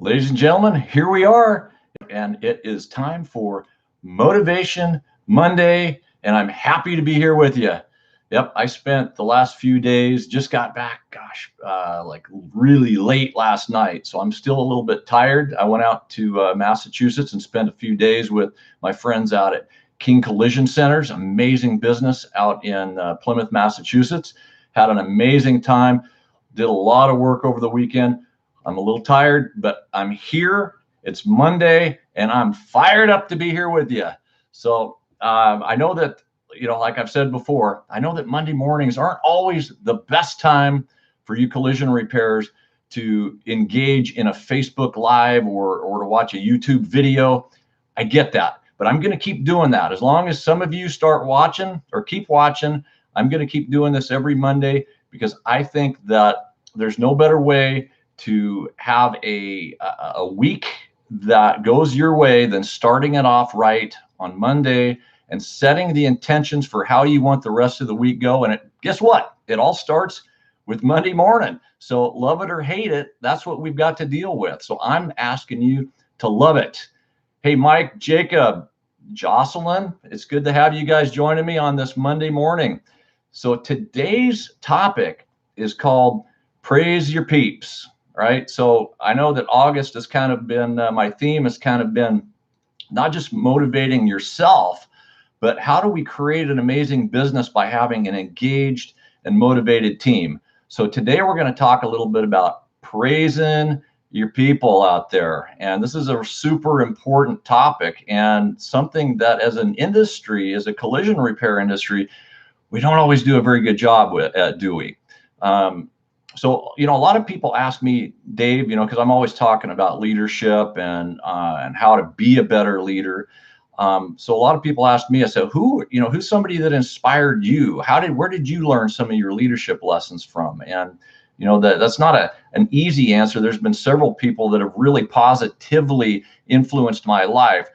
Ladies and gentlemen, here we are, and it is time for Motivation Monday, and I'm happy to be here with you. Yep, I spent the last few days, just got back, like really late last night, so I'm still a little bit tired. I went out to Massachusetts and spent a few days with my friends out at King Collision Centers, amazing business out in Plymouth, Massachusetts. Had an amazing time, did a lot of work over the weekend. I'm a little tired, but I'm here. It's Monday, and I'm fired up to be here with you. So I know that, like I've said before, I know that Monday mornings aren't always the best time for you collision repairers to engage in a Facebook Live or to watch a YouTube video. I get that, but I'm going to keep doing that. As long as some of you start watching or keep watching, I'm going to keep doing this every Monday because I think that there's no better way to have a week that goes your way than starting it off right on Monday and setting the intentions for how you want the rest of the week go. And guess what? It all starts with Monday morning. So love it or hate it, that's what we've got to deal with. So I'm asking you to love it. Hey, Mike, Jacob, Jocelyn, it's good to have you guys joining me on this Monday morning. So today's topic is called Praise Your Peeps. Right. So I know that August has kind of been, my theme has kind of been not just motivating yourself, but how do we create an amazing business by having an engaged and motivated team? So today we're going to talk a little bit about praising your people out there. And this is a super important topic and something that as an industry, as a collision repair industry, we don't always do a very good job with, do we? So, a lot of people ask me, Dave, because I'm always talking about leadership and how to be a better leader. So a lot of people ask me, I said, who's somebody that inspired you? Where did you learn some of your leadership lessons from? And, that's not an easy answer. There's been several people that have really positively influenced my life,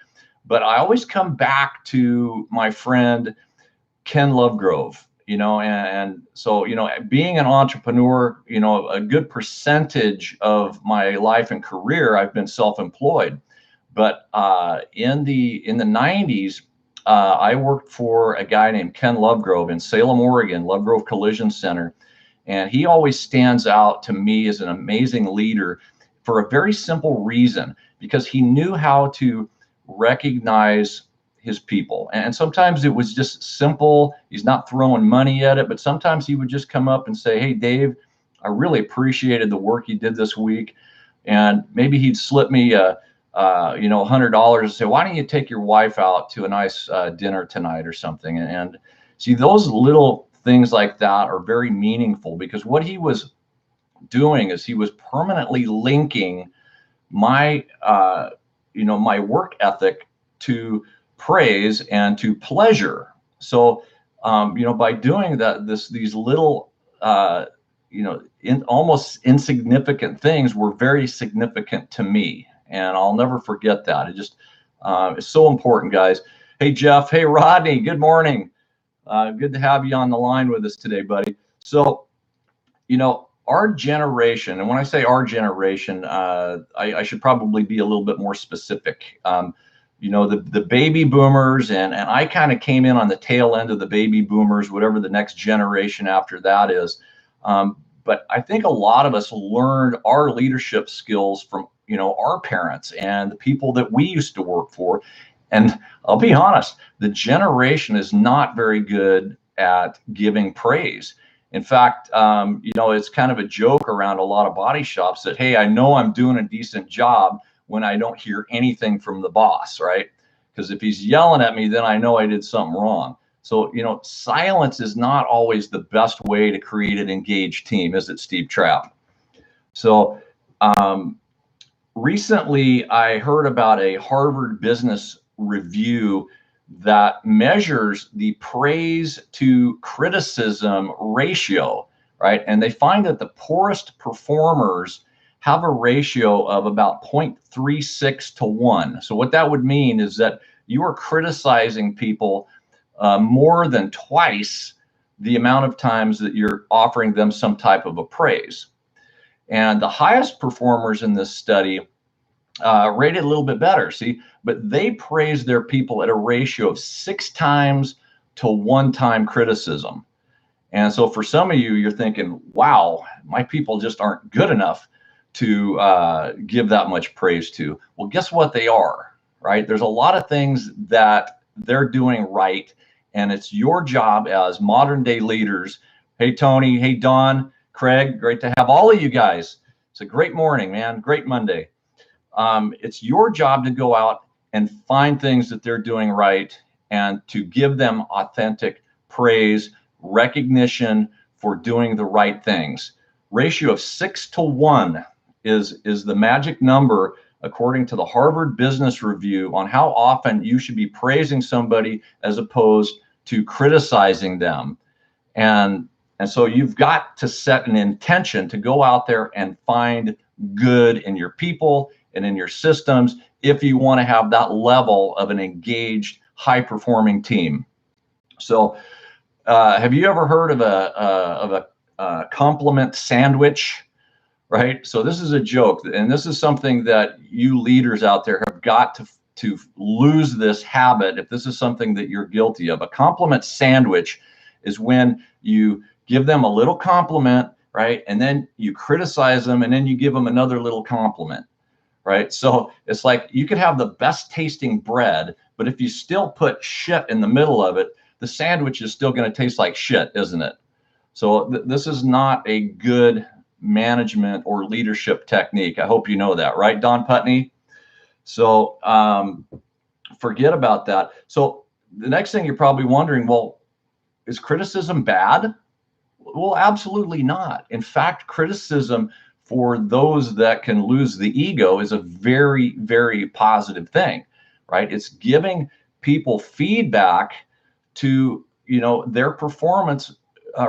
but I always come back to my friend, Ken Lovegrove. And so, being an entrepreneur, a good percentage of my life and career, I've been self-employed. But in the 90s, I worked for a guy named Ken Lovegrove in Salem, Oregon, Lovegrove Collision Center. And he always stands out to me as an amazing leader for a very simple reason, because he knew how to recognize his people. And sometimes it was just simple. He's not throwing money at it, but sometimes he would just come up and say, hey, Dave, I really appreciated the work you did this week. And maybe he'd slip me $100 and say, why don't you take your wife out to a nice dinner tonight or something? And see, those little things like that are very meaningful, because what he was doing is he was permanently linking my my work ethic to praise and to pleasure. So by doing that, these little almost insignificant things were very significant to me, and I'll never forget that. It just is so important, guys. Hey, Jeff. Hey, Rodney. Good morning. Good to have you on the line with us today, buddy. So our generation, and when I say our generation, I should probably be a little bit more specific. The baby boomers, and I kind of came in on the tail end of the baby boomers, whatever the next generation after that is. But I think a lot of us learned our leadership skills from, our parents and the people that we used to work for. And I'll be honest, the generation is not very good at giving praise. In fact, it's kind of a joke around a lot of body shops that, hey, I know I'm doing a decent job when I don't hear anything from the boss, right? Because if he's yelling at me, then I know I did something wrong. So, silence is not always the best way to create an engaged team, is it, Steve Trapp? So recently I heard about a Harvard Business Review that measures the praise to criticism ratio, right? And they find that the poorest performers have a ratio of about 0.36 to 1. So what that would mean is that you are criticizing people more than twice the amount of times that you're offering them some type of a praise. And the highest performers in this study rated a little bit better. See, but they praise their people at a ratio of 6 times to 1 time criticism. And so for some of you, you're thinking, wow, my people just aren't good enough to give that much praise to. Well, guess what? They are, right? There's a lot of things that they're doing right. And it's your job as modern day leaders. Hey, Tony. Hey, Don, Craig. Great to have all of you guys. It's a great morning, man. Great Monday. It's your job to go out and find things that they're doing right and to give them authentic praise, recognition for doing the right things. Ratio of 6 to 1 is the magic number according to the Harvard Business Review on how often you should be praising somebody as opposed to criticizing them. And so you've got to set an intention to go out there and find good in your people and in your systems if you want to have that level of an engaged, high-performing team. So have you ever heard of a compliment sandwich? Right? So this is a joke, and this is something that you leaders out there have got to lose this habit if this is something that you're guilty of. A compliment sandwich is when you give them a little compliment, right? And then you criticize them, and then you give them another little compliment, right? So it's like you could have the best tasting bread, but if you still put shit in the middle of it, the sandwich is still going to taste like shit, isn't it? So this is not a good management or leadership technique. I hope you know that, right, Don Putney? So forget about that. So the next thing you're probably wondering, well, is criticism bad? Well, absolutely not. In fact, criticism for those that can lose the ego is a very, very positive thing, right? It's giving people feedback to, their performance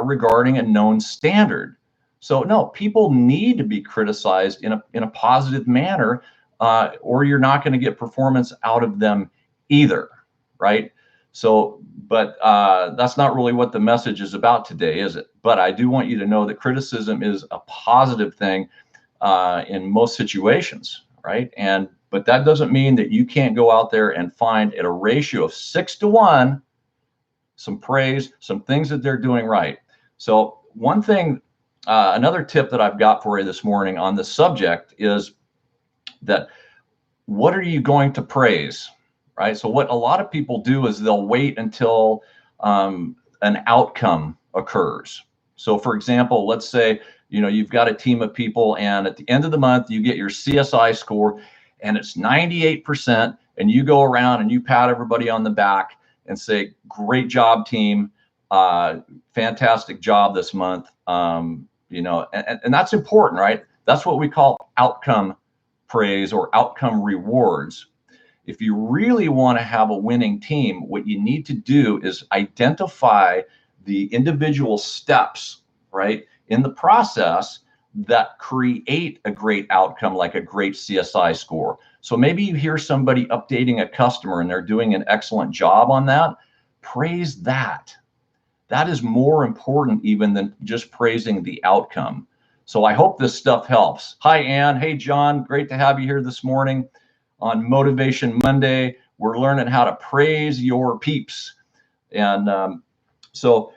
regarding a known standard. So no, people need to be criticized in a positive manner, or you're not going to get performance out of them either, right? So, but that's not really what the message is about today, is it? But I do want you to know that criticism is a positive thing in most situations, right? But that doesn't mean that you can't go out there and find at a ratio of 6 to 1 some praise, some things that they're doing right. So one thing. Another tip that I've got for you this morning on this subject is that what are you going to praise, right? So what a lot of people do is they'll wait until an outcome occurs. So for example, let's say, you've got a team of people and at the end of the month, you get your CSI score and it's 98%, and you go around and you pat everybody on the back and say, great job, team. Fantastic job this month. And that's important, right? That's what we call outcome praise or outcome rewards. If you really want to have a winning team, what you need to do is identify the individual steps, right, in the process that create a great outcome, like a great CSI score. So maybe you hear somebody updating a customer and they're doing an excellent job on that. Praise that. That is more important even than just praising the outcome. So I hope this stuff helps. Hi, Ann. Hey, John. Great to have you here this morning on Motivation Monday. We're learning how to praise your peeps. And so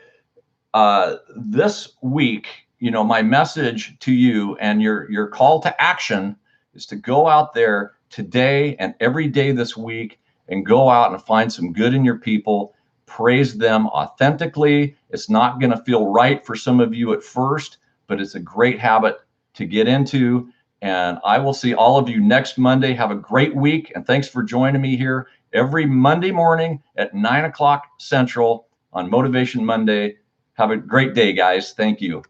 this week, my message to you and your call to action is to go out there today and every day this week and go out and find some good in your people. Praise them authentically. It's not going to feel right for some of you at first, but it's a great habit to get into. And I will see all of you next Monday. Have a great week. And thanks for joining me here every Monday morning at 9 o'clock Central on Motivation Monday. Have a great day, guys. Thank you.